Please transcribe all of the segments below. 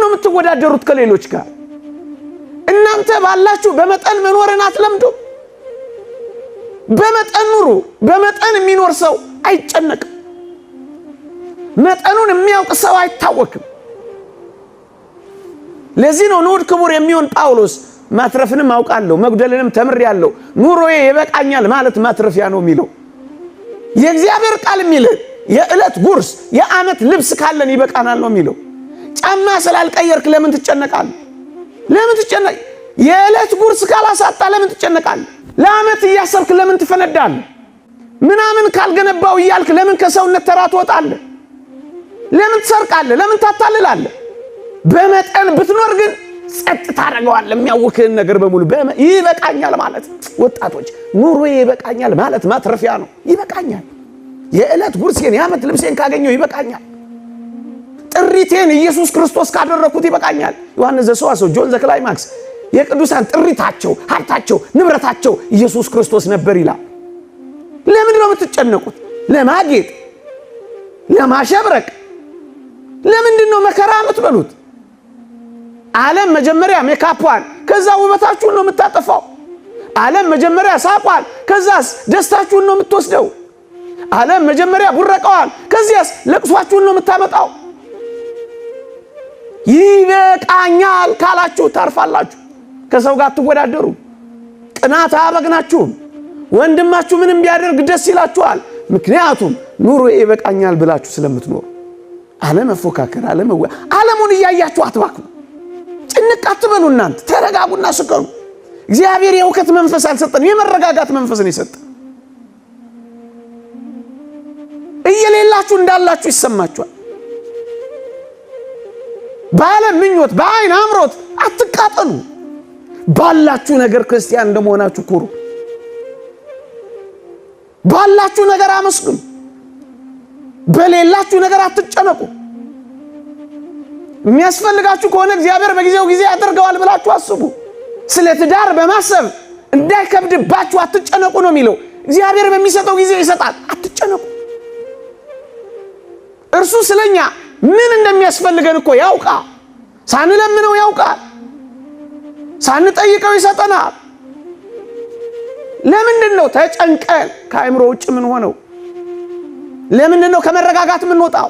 ለምንድነው የምትወዳደሩት ከሌሎች ጋር? እናንተ ባላችሁ በመጠን መኖርን አትለምዱ። በመጠን ኑሩ። በመጠን የሚኖር ሰው አይጨነቅም። መጠኑን የሚያውቅ ሰው አይታወክም። ለዚህ ነው ንዑድ ክቡር የሚሆን ጳውሎስ ማትረፍንም አውቃለሁ መጉደልንም ተምሬያለሁ ኑሮዬ ይበቃኛል ማለት ማትረፊያ ነው የሚለው። የእግዚአብሔር ቃል የሚለው የዕለት ጉርስ የዓመት ልብስ ካለን ይበቃናል ነው የሚለው። ጫማ ስላልቀየርክ ለምን ትጨነቃለህ? ለምን ትጨነቅ? የዕለት ጉርስ ካላሳጣ ለምን ትጨነቃለህ? ለዓመት እያሰብክ ለምን ትፈነዳለህ? ምናምን ካልገነባው እያልክ ለምን ከሰውነት ተራ ትወጣለህ? ለምን ትሰርቃለህ? ለምን ታታልላለህ? በመጠን ብትኖር ግን ጸጥ ታደርገዋለህ የሚያውክህን ነገር በሙሉ። ይበቃኛል ማለት ወጣቶች ኑሮዬ ይበቃኛል ማለት ማትረፊያ ነው። ይበቃኛል፣ የዕለት ጉርሴን የዓመት ልብሴን ካገኘው ይበቃኛል፣ ጥሪቴን ኢየሱስ ክርስቶስ ካደረኩት ይበቃኛል። ዮሐንስ ዘሰዋስው ጆን ዘክላይማክስ የቅዱሳን ጥሪታቸው ሀብታቸው ንብረታቸው ኢየሱስ ክርስቶስ ነበር ይላል። ለምንድን ነው የምትጨነቁት? ለማጌጥ ለማሸብረቅ። ለምንድን ነው መከራ የምትበሉት? ዓለም መጀመሪያ ሜካፕዋን ከዛ ውበታችሁን ነው የምታጠፋው። ዓለም መጀመሪያ ሳቋን ከዛስ ደስታችሁን ነው የምትወስደው። ዓለም መጀመሪያ ቡረቃዋን ከዚያስ ለቅሷችሁን ነው የምታመጣው። ይበቃኛል ካላችሁ ታርፋላችሁ። ከሰው ጋር አትወዳደሩ። ቅናት አያበግናችሁም። ወንድማችሁ ምንም ቢያደርግ ደስ ይላችኋል። ምክንያቱም ኑሮ ይበቃኛል ብላችሁ ስለምትኖሩ። አለመፎካከር ዓለሙን እያያችሁ አትባክኑ። ጭንቅ አትበሉ። እናንተ ተረጋጉና ስከሩ። እግዚአብሔር የእውቀት መንፈስ አልሰጠንም፣ የመረጋጋት መንፈስ ነው የሰጠን። እየሌላችሁ እንዳላችሁ ይሰማችኋል። በዓለም ምኞት በአይን አምሮት አትቃጠሉ። ባላችሁ ነገር ክርስቲያን እንደመሆናችሁ ኩሩ። ባላችሁ ነገር አመስግኑ። በሌላችሁ ነገር አትጨነቁ። የሚያስፈልጋችሁ ከሆነ እግዚአብሔር በጊዜው ጊዜ ያደርገዋል ብላችሁ አስቡ። ስለ ትዳር በማሰብ እንዳይከብድባችሁ አትጨነቁ ነው የሚለው። እግዚአብሔር በሚሰጠው ጊዜ ይሰጣል። አትጨነቁ። እርሱ ስለኛ ምን እንደሚያስፈልገን እኮ ያውቃል። ሳንለምነው ያውቃል። ሳንጠይቀው ይሰጠናል። ለምንድን ነው ተጨንቀን ከአእምሮ ውጭ ምን ሆነው? ለምንድን ነው ከመረጋጋት ምን ወጣው?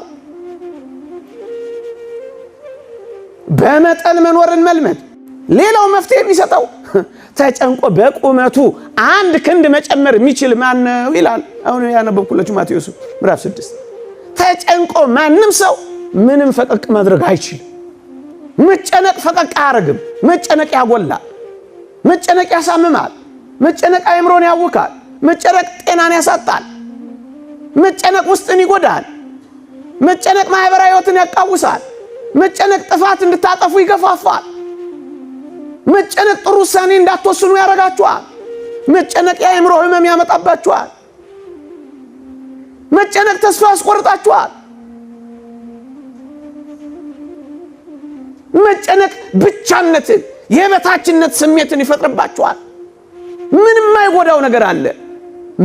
በመጠን መኖርን መልመድ። ሌላው መፍትሄ የሚሰጠው ተጨንቆ በቁመቱ አንድ ክንድ መጨመር የሚችል ማን ነው ይላል። አሁን ያነበብኩላችሁ ማቴዎስ ምዕራፍ 6። ተጨንቆ ማንም ሰው ምንም ፈቀቅ ማድረግ አይችልም። መጨነቅ ፈቀቅ አያረግም። መጨነቅ ያጎላል። መጨነቅ ያሳምማል። መጨነቅ አእምሮን ያውካል። መጨነቅ ጤናን ያሳጣል። መጨነቅ ውስጥን ይጎዳል። መጨነቅ ማህበራዊ ህይወትን ያቃውሳል። መጨነቅ ጥፋት እንድታጠፉ ይገፋፋል። መጨነቅ ጥሩ ውሳኔ እንዳትወስኑ ያረጋችኋል። መጨነቅ የአእምሮ ህመም ያመጣባችኋል። መጨነቅ ተስፋ ያስቆርጣችኋል። መጨነቅ ብቻነትን የበታችነት ስሜትን ይፈጥርባችኋል። ምንም አይጎዳው ነገር አለ።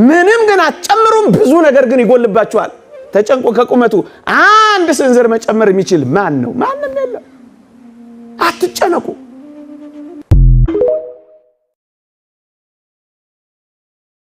ምንም ግን አትጨምሩም። ብዙ ነገር ግን ይጎልባችኋል። ተጨንቆ ከቁመቱ አንድ ስንዝር መጨመር የሚችል ማን ነው? ማንም የለም። አትጨነቁ።